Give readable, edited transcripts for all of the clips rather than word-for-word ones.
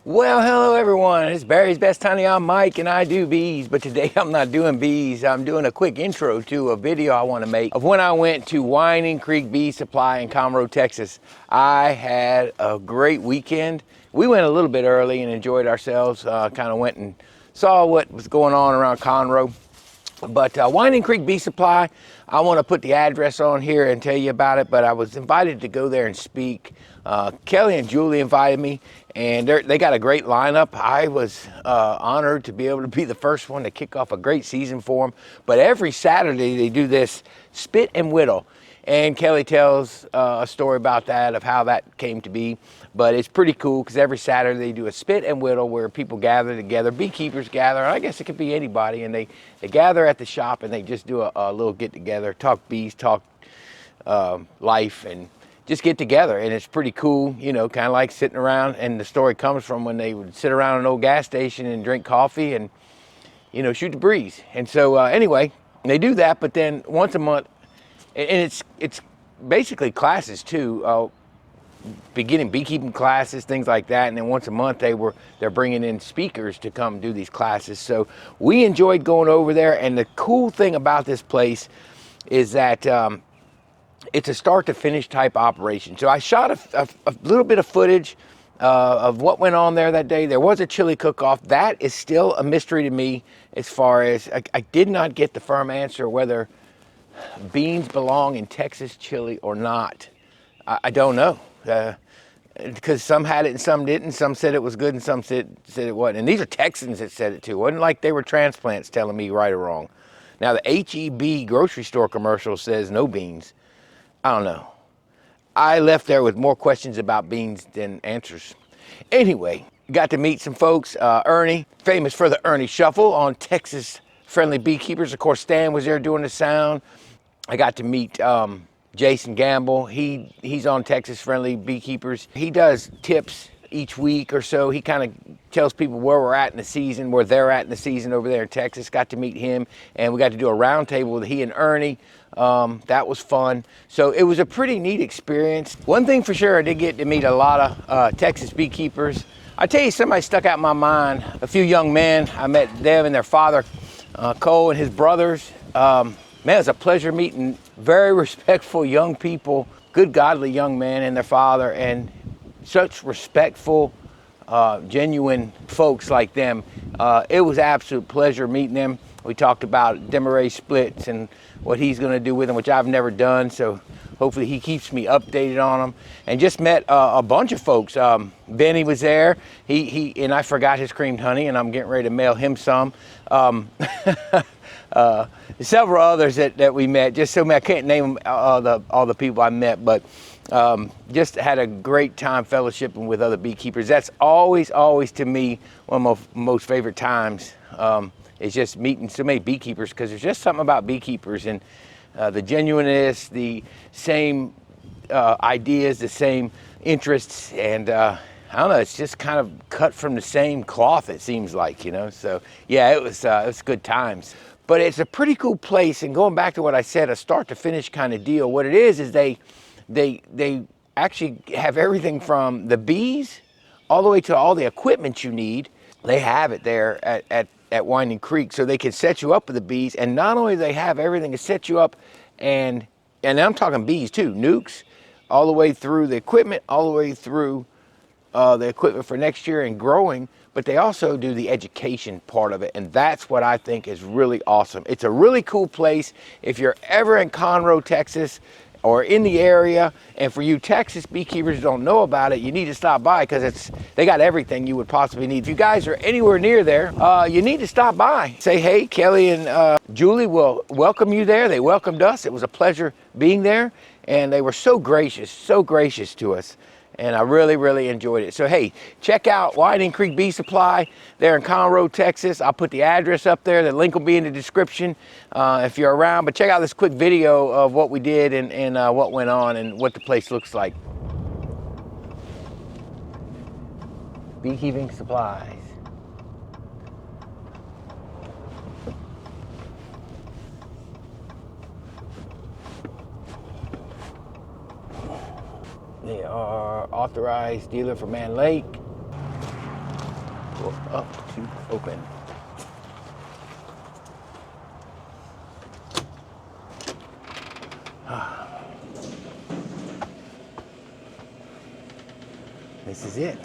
Well, hello everyone. It's Barry's Best Honey. I'm Mike and I do bees, but today I'm not doing bees. I'm doing a quick intro to a video I want to make of when I went to Winding Creek Bee Supply in Conroe, Texas. I had a great weekend. We went a little bit early and enjoyed ourselves. Kind of went and saw what was going on around Conroe. But Winding Creek Bee Supply, I want to put the address on here and tell you about it, but I was invited to go there and speak. Kelly and Julie invited me, and they got a great lineup. I was honored to be able to be the first one to kick off a great season for them. But every Saturday they do this spit and whittle. And Kelly tells a story about that, of how that came to be. But it's pretty cool because every Saturday they do a spit and whittle where people gather together, beekeepers gather, and I guess it could be anybody, and they gather at the shop and they just do a little get together, talk bees, talk life, and just get together. And it's pretty cool, you know, kind of like sitting around. And the story comes from when they would sit around an old gas station and drink coffee and, you know, shoot the breeze. And so anyway, they do that, but then once a month, and it's basically classes too, beginning beekeeping classes, things like that. And then once a month they're bringing in speakers to come do these classes. So we enjoyed going over there. And the cool thing about this place is that it's a start to finish type operation. So I shot a little bit of footage of what went on there that day. There was a chili cook-off. That is still a mystery to me, as far as I did not get the firm answer whether beans belong in Texas chili or not. I don't know, because some had it and some didn't. Some said it was good and some said it wasn't. And these are Texans that said it too. It wasn't like they were transplants telling me right or wrong. Now the H-E-B grocery store commercial says no beans. I don't know. I left there with more questions about beans than answers. Anyway, got to meet some folks. Ernie, famous for the Ernie Shuffle on Texas Friendly Beekeepers. Of course, Stan was there doing the sound. I got to meet Jason Gamble. He's on Texas Friendly Beekeepers. He does tips each week or so. He kind of tells people where we're at in the season, where they're at in the season over there in Texas. Got to meet him, and we got to do a round table with he and Ernie. That was fun. So it was a pretty neat experience. One thing for sure, I did get to meet a lot of Texas beekeepers. I tell you, somebody stuck out in my mind. A few young men. I met them and their father, Cole, and his brothers. Man, it was a pleasure meeting very respectful young people, good godly young men and their father, and such respectful, genuine folks like them. It was absolute pleasure meeting them. We talked about Demarest splits and what he's going to do with them, which I've never done. So hopefully he keeps me updated on them. And just met a bunch of folks. Benny was there. He and I forgot his creamed honey, and I'm getting ready to mail him some. Several others that we met. Just so I can't name all the people I met, but just had a great time fellowshipping with other beekeepers. That's always to me one of my most favorite times. Is just meeting so many beekeepers, because there's just something about beekeepers and the genuineness, the same ideas, the same interests, and I don't know, it's just kind of cut from the same cloth, it seems like, you know. So yeah, it was good times. But it's a pretty cool place, and going back to what I said, a start to finish kind of deal. What it is they actually have everything from the bees all the way to all the equipment you need. They have it there at Winding Creek, so they can set you up with the bees. And not only do they have everything to set you up, and I'm talking bees too, nukes, all the way through the equipment, all the way through the equipment for next year and growing, but they also do the education part of it. And that's what I think is really awesome. It's a really cool place. If you're ever in Conroe, Texas, or in the area, and for you Texas beekeepers who don't know about it, you need to stop by, because they got everything you would possibly need. If you guys are anywhere near there, you need to stop by. Say hey. Kelly and Julie will welcome you there. They welcomed us. It was a pleasure being there, and they were so gracious to us. And I really enjoyed it. So hey, check out Winding Creek Bee Supply there in Conroe, Texas. I'll put the address up there. The link will be in the description if you're around. But check out this quick video of what we did and what went on and what the place looks like. Beekeeping supplies. They are authorized dealer for Man Lake. or up to open. This is it.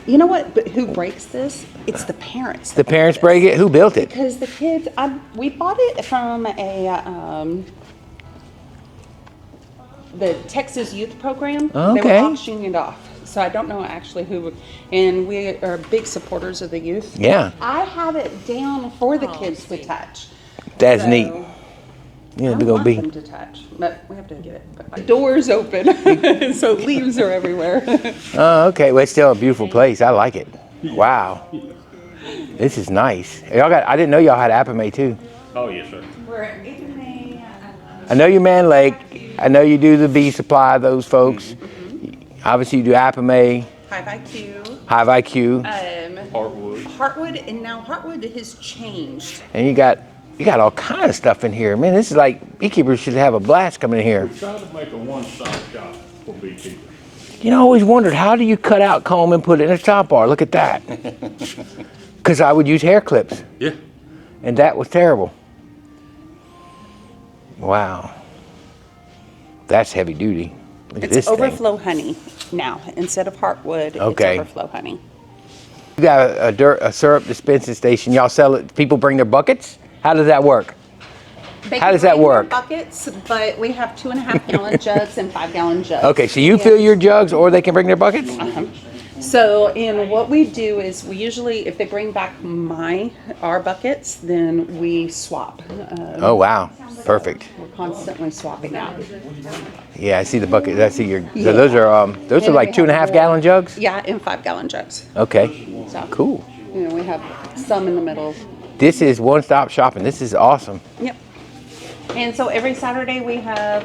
You know what? But who breaks this? It's the parents. The parents break it? Who built it? Because the kids, we bought it from the Texas Youth Program. Okay. They were auctioning it off. So I don't know actually who, and we are big supporters of the youth. Yeah. I have it down for the kids to touch. That's So, neat. Yeah, I big old want bee. them to touch, but we have to get it. But my door's open, so leaves are everywhere. Oh, okay. Well, it's still a beautiful place. I like it. Wow. This is nice. Y'all got, I didn't know y'all had Apame too. Oh, yes, sir. We're at Beekeeping. I know you Man Lake. I know you do the bee supply, those folks. Obviously you do Apame, Hive IQ. Hive IQ, Heartwood. And now Heartwood has changed. and you got all kind of stuff in here. Man, this is like, beekeepers should have a blast coming in here. We try to make a one-stop shop for beekeepers. You know, I always wondered, how do you cut out comb and put it in a top bar? Look at that. Because I would use hair clips, Yeah. and that was terrible. Wow. That's heavy duty. Look at It's this thing. overflow honey now. Instead of Heartwood, Okay. it's overflow honey. You got a syrup dispensing station. Y'all sell it, people bring their buckets? How does that work? They How can does that bring their work? Buckets, but we have 2.5 gallon jugs and 5 gallon jugs. Okay, so you fill your jugs or they can bring their buckets? So, and what we do is we usually, if they bring back our buckets, then we swap. Oh, wow. Perfect. We're constantly swapping out. Yeah, I see the bucket. I see your, so those are like 2.5 gallon jugs? Yeah, and 5 gallon jugs. Okay, So, cool. you know, we have some in the middle. This is one-stop shopping. This is awesome. Yep. And so every Saturday we have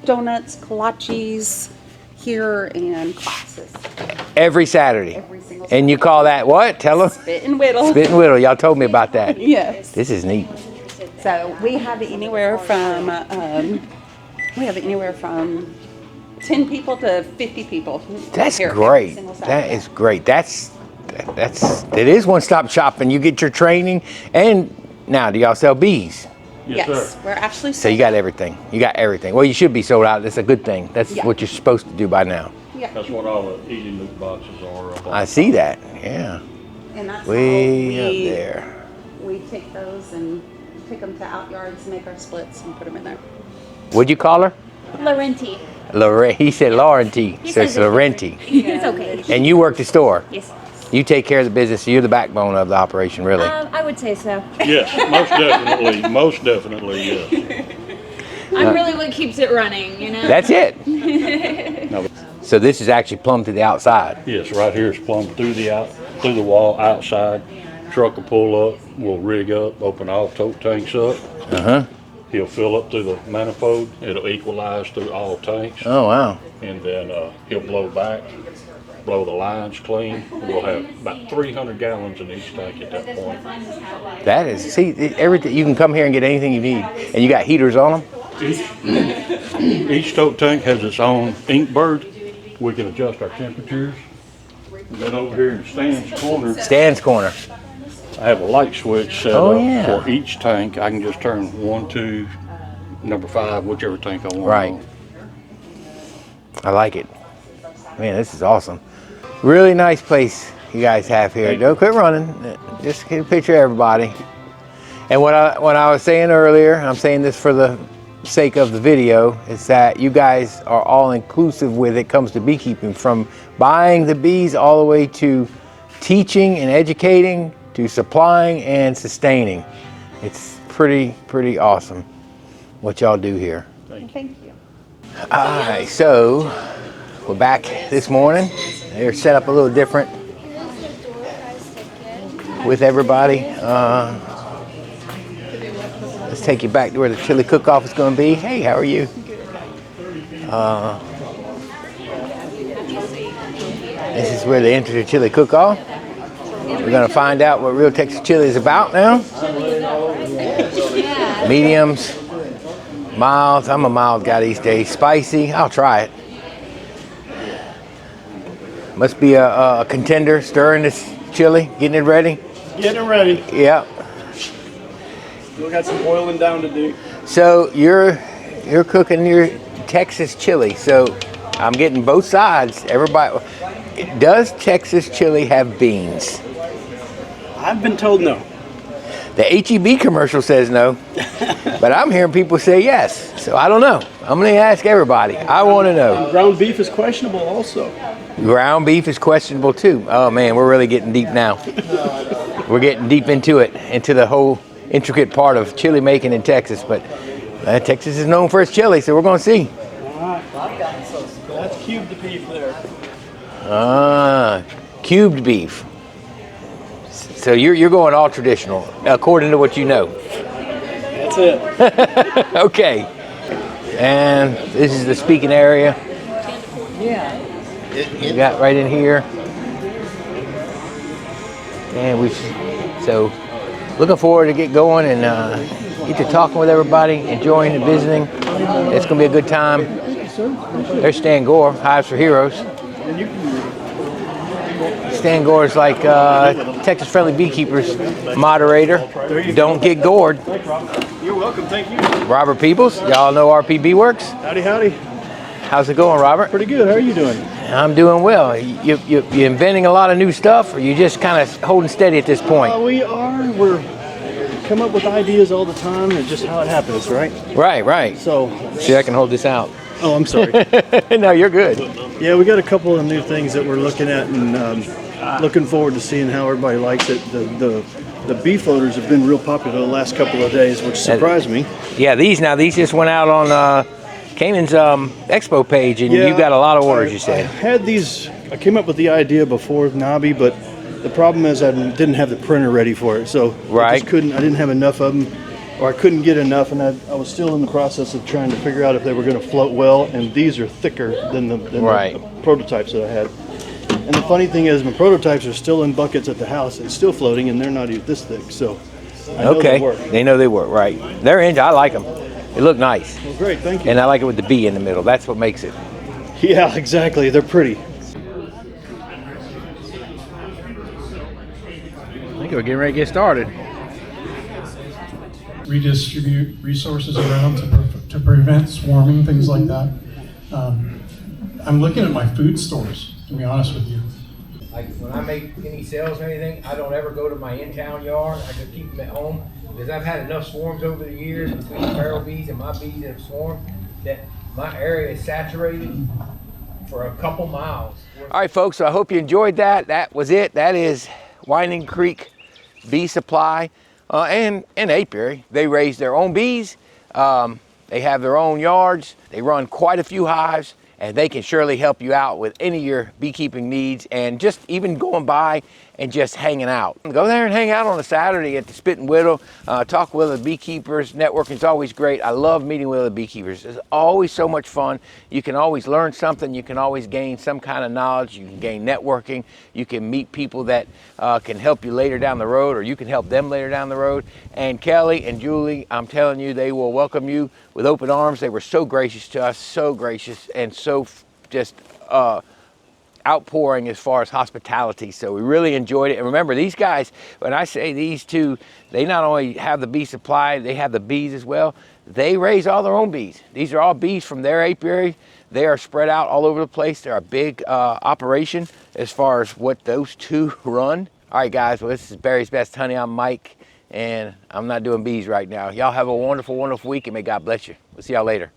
donuts, kolaches here, and classes. Every Saturday. Every single And you call that what? Tell them. Spit and whittle. Spit and whittle. Y'all told me about that. Yes. This is neat. So we have anywhere from 10 people to 50 people. That's here every great. single That Saturday. is great. It is one-stop shopping. You get your training. And now, do y'all sell bees? Yes, Yes, sir. we're actually. So you got everything. You got everything. Well, you should be sold out. That's a good thing. That's Yeah. what you're supposed to do by now. Yeah, That's what all the easy loot boxes are. up on. I see that. Yeah. and that's Way how up we, there. we take those and take them to out yards, make our splits, and put them in there. What'd you call her? Laurenti. He said Laurenti, so it's Laurenti. It's okay. And you work the store. Yes. You take care of the business. So you're the backbone of the operation, really. I would say so. Yes, most definitely. Most definitely, yes. I'm really what keeps it running, you know? That's it. No, So this is actually plumb to the outside. yes, right here is plumb through the wall outside. Truck will pull up, we'll rig up, open all tote tanks up. He'll fill up through the manifold. It'll equalize through all tanks. Oh, wow. And then he'll blow back, blow the lines clean. We'll have about 300 gallons in each tank at that point. That is, see, everything. You can come here and get anything you need. And you got heaters on them? Each tote tank has its own ink bird. We can adjust our temperatures. And then over here in Stan's corner. I have a light switch set Oh, up yeah. for each tank. I can just turn 1, 2, number 5, whichever tank I want. Right. on. I like it. Man, this is awesome. Really nice place you guys have here. Don't quit running. Just get a picture of everybody. And what I was saying earlier, I'm saying this for the sake of the video, is that you guys are all inclusive when it comes to beekeeping, from buying the bees all the way to teaching and educating to supplying and sustaining. It's pretty awesome what y'all do here. Thank you. All right, so we're back this morning. They're set up a little different with everybody. Let's take you back to where the chili cook-off is going to be. Hey, how are you? This is where they enter the chili cook-off. We're gonna find out what real Texas chili is about now. Mediums, milds. I'm a mild guy these days. Spicy, I'll try it. Must be a contender stirring this chili, getting it ready. Getting it ready. Yeah. Still got some boiling down to do. So you're cooking your Texas chili. So I'm getting both sides. Everybody, does Texas chili have beans? I've been told no. The HEB commercial says no, but I'm hearing people say yes. So I don't know. I'm gonna ask everybody. I want to know. Ground beef is questionable also. Ground beef is questionable too. Oh man, we're really getting deep now. We're getting deep into it, into the whole intricate part of chili making in Texas. But Texas is known for its chili, so we're gonna see. All right. That's cubed beef there. Cubed beef. So you're going all traditional, according to what you know. That's it. Okay. And this is the speaking area. We got right in here. And so looking forward to get going and get to talking with everybody, enjoying and visiting. It's going to be a good time. There's Stan Gore, Hives for Heroes. Stan Gore is like Texas Friendly Beekeepers moderator. Don't get gored. You're welcome. Thank you. Robert Peoples, y'all know RPB Works. Howdy, howdy. How's it going, Robert? Pretty good. How are you doing? I'm doing well. You inventing a lot of new stuff, or you just kind of holding steady at this point? We are. We're come up with ideas all the time, and just how it happens, right? Right. So, See, I can hold this out. oh, I'm sorry. No, you're good. Yeah, we got a couple of new things that we're looking at, and looking forward to seeing how everybody likes it. The bee floaters have been real popular the last couple of days, which surprised me. Yeah, these just went out on Canaan's expo page, and Yeah, you got a lot of orders, you I said. had these. I came up with the idea before Nobby, but the problem is I didn't have the printer ready for it, so Right. I just couldn't. I didn't have enough of them, or I couldn't get enough, and I was still in the process of trying to figure out if they were going to float well. And these are thicker than the prototypes that I had. And the funny thing is, my prototypes are still in buckets at the house and still floating, and they're not even this thick. So I know they work. They know they work, right? They're in. I like them. They look nice, Well, great, thank you. and I like it with the bee in the middle. That's what makes it. Yeah, exactly. They're pretty. I think we're getting ready to get started. Redistribute resources around to prevent swarming, things like that. I'm looking at my food stores, to be honest with you. Like when I make any sales or anything, I don't ever go to my in-town yard. I just keep them at home because I've had enough swarms over the years between the feral bees and my bees that have swarmed that my area is saturated for a couple miles. All right, folks, so I hope you enjoyed that. That was it. That is Winding Creek Bee Supply and apiary. They raise their own bees. They have their own yards. They run quite a few hives, and they can surely help you out with any of your beekeeping needs and just even going by and just hanging out. Go there and hang out on a Saturday at the Spit and Whittle. Talk with the Beekeepers. Networking is always great. I love meeting with the Beekeepers. It's always so much fun. You can always learn something. You can always gain some kind of knowledge. You can gain networking. You can meet people that can help you later down the road, or you can help them later down the road. And Kelly and Julie, I'm telling you, they will welcome you with open arms. They were so gracious to us, so gracious, and so just outpouring as far as hospitality. So we really enjoyed it. And remember, these guys, when I say these two, they not only have the bee supply, they have the bees as well. They raise all their own bees. These are all bees from their apiary. They are spread out all over the place. They're a big operation as far as what those two run. All right, guys, well, this is Barry's Best Honey. I'm Mike, and I'm not doing bees right now. Y'all have a wonderful, wonderful week, and may God bless you. We'll see y'all later.